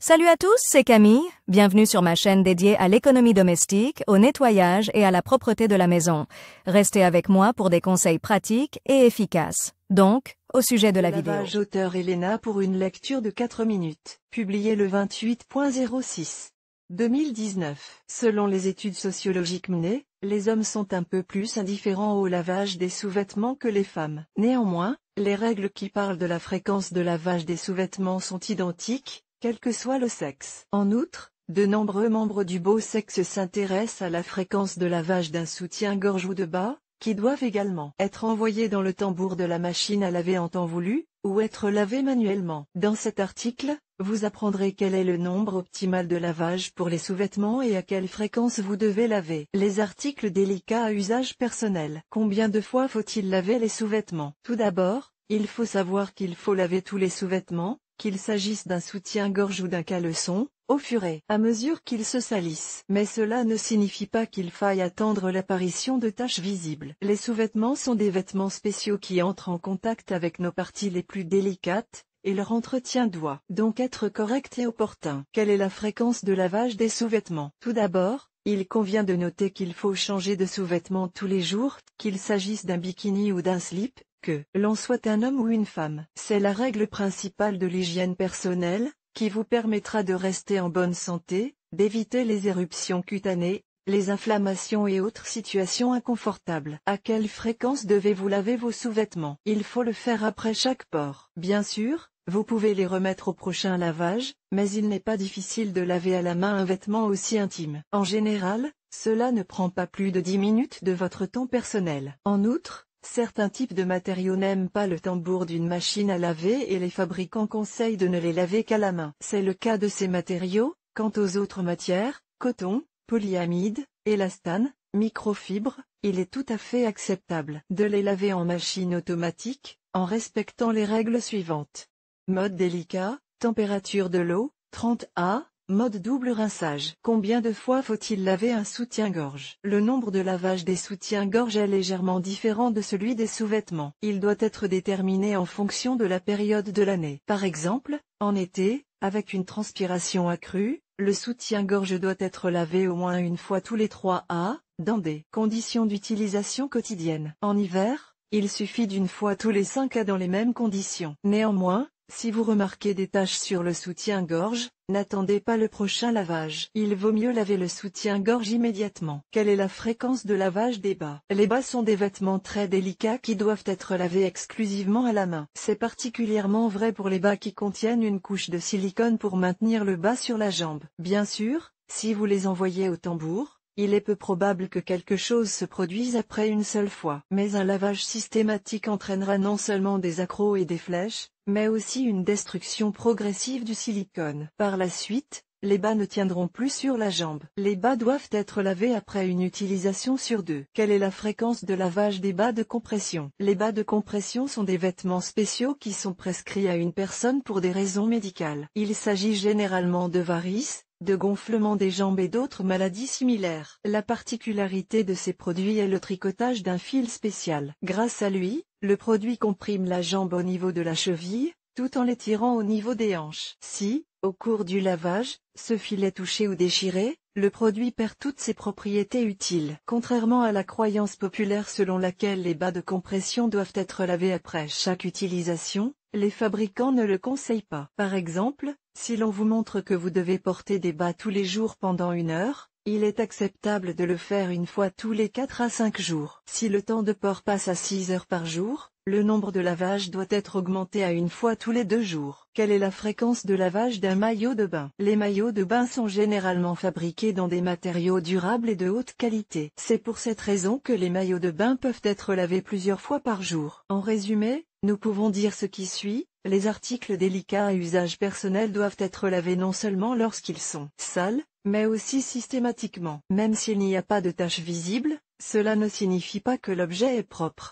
Salut à tous, c'est Camille. Bienvenue sur ma chaîne dédiée à l'économie domestique, au nettoyage et à la propreté de la maison. Restez avec moi pour des conseils pratiques et efficaces. Donc, au sujet de la vidéo. Lavage auteur Elena pour une lecture de 4 minutes. Publié le 28.06. 2019. Selon les études sociologiques menées, les hommes sont un peu plus indifférents au lavage des sous-vêtements que les femmes. Néanmoins, les règles qui parlent de la fréquence de lavage des sous-vêtements sont identiques, quel que soit le sexe. En outre, de nombreux membres du beau sexe s'intéressent à la fréquence de lavage d'un soutien-gorge ou de bas, qui doivent également être envoyés dans le tambour de la machine à laver en temps voulu, ou être lavés manuellement. Dans cet article, vous apprendrez quel est le nombre optimal de lavage pour les sous-vêtements et à quelle fréquence vous devez laver. Les articles délicats à usage personnel. Combien de fois faut-il laver les sous-vêtements? Tout d'abord, il faut savoir qu'il faut laver tous les sous-vêtements, qu'il s'agisse d'un soutien-gorge ou d'un caleçon, au fur et à mesure qu'ils se salissent. Mais cela ne signifie pas qu'il faille attendre l'apparition de taches visibles. Les sous-vêtements sont des vêtements spéciaux qui entrent en contact avec nos parties les plus délicates, et leur entretien doit donc être correct et opportun. Quelle est la fréquence de lavage des sous-vêtements? Tout d'abord, il convient de noter qu'il faut changer de sous-vêtements tous les jours, qu'il s'agisse d'un bikini ou d'un slip, que l'on soit un homme ou une femme. C'est la règle principale de l'hygiène personnelle, qui vous permettra de rester en bonne santé, d'éviter les éruptions cutanées, les inflammations et autres situations inconfortables. À quelle fréquence devez-vous laver vos sous-vêtements? Il faut le faire après chaque port. Bien sûr, vous pouvez les remettre au prochain lavage, mais il n'est pas difficile de laver à la main un vêtement aussi intime. En général, cela ne prend pas plus de 10 minutes de votre temps personnel. En outre, certains types de matériaux n'aiment pas le tambour d'une machine à laver et les fabricants conseillent de ne les laver qu'à la main. C'est le cas de ces matériaux. Quant aux autres matières, coton, polyamide, élastane, microfibre, il est tout à fait acceptable de les laver en machine automatique, en respectant les règles suivantes. Mode délicat, température de l'eau, 30 A. Mode double rinçage. Combien de fois faut-il laver un soutien-gorge? Le nombre de lavage des soutiens-gorge est légèrement différent de celui des sous-vêtements. Il doit être déterminé en fonction de la période de l'année. Par exemple, en été, avec une transpiration accrue, le soutien-gorge doit être lavé au moins une fois tous les 3 A, dans des conditions d'utilisation quotidienne. En hiver, il suffit d'une fois tous les 5 A dans les mêmes conditions. Néanmoins, si vous remarquez des taches sur le soutien-gorge, n'attendez pas le prochain lavage. Il vaut mieux laver le soutien-gorge immédiatement. Quelle est la fréquence de lavage des bas? Les bas sont des vêtements très délicats qui doivent être lavés exclusivement à la main. C'est particulièrement vrai pour les bas qui contiennent une couche de silicone pour maintenir le bas sur la jambe. Bien sûr, si vous les envoyez au tambour, il est peu probable que quelque chose se produise après une seule fois. Mais un lavage systématique entraînera non seulement des accros et des flèches, mais aussi une destruction progressive du silicone. Par la suite, les bas ne tiendront plus sur la jambe. Les bas doivent être lavés après une utilisation sur 2. Quelle est la fréquence de lavage des bas de compression? Les bas de compression sont des vêtements spéciaux qui sont prescrits à une personne pour des raisons médicales. Il s'agit généralement de varices, de gonflement des jambes et d'autres maladies similaires. La particularité de ces produits est le tricotage d'un fil spécial. Grâce à lui, le produit comprime la jambe au niveau de la cheville, tout en l'étirant au niveau des hanches. Si, au cours du lavage, ce fil est touché ou déchiré, le produit perd toutes ses propriétés utiles. Contrairement à la croyance populaire selon laquelle les bas de compression doivent être lavés après chaque utilisation, les fabricants ne le conseillent pas. Par exemple, si l'on vous montre que vous devez porter des bas tous les jours pendant 1 heure, il est acceptable de le faire une fois tous les 4 à 5 jours. Si le temps de port passe à 6 heures par jour, le nombre de lavages doit être augmenté à 1 fois tous les 2 jours. Quelle est la fréquence de lavage d'un maillot de bain? Les maillots de bain sont généralement fabriqués dans des matériaux durables et de haute qualité. C'est pour cette raison que les maillots de bain peuvent être lavés plusieurs fois par jour. En résumé, nous pouvons dire ce qui suit. Les articles délicats à usage personnel doivent être lavés non seulement lorsqu'ils sont sales, mais aussi systématiquement. Même s'il n'y a pas de taches visibles, cela ne signifie pas que l'objet est propre.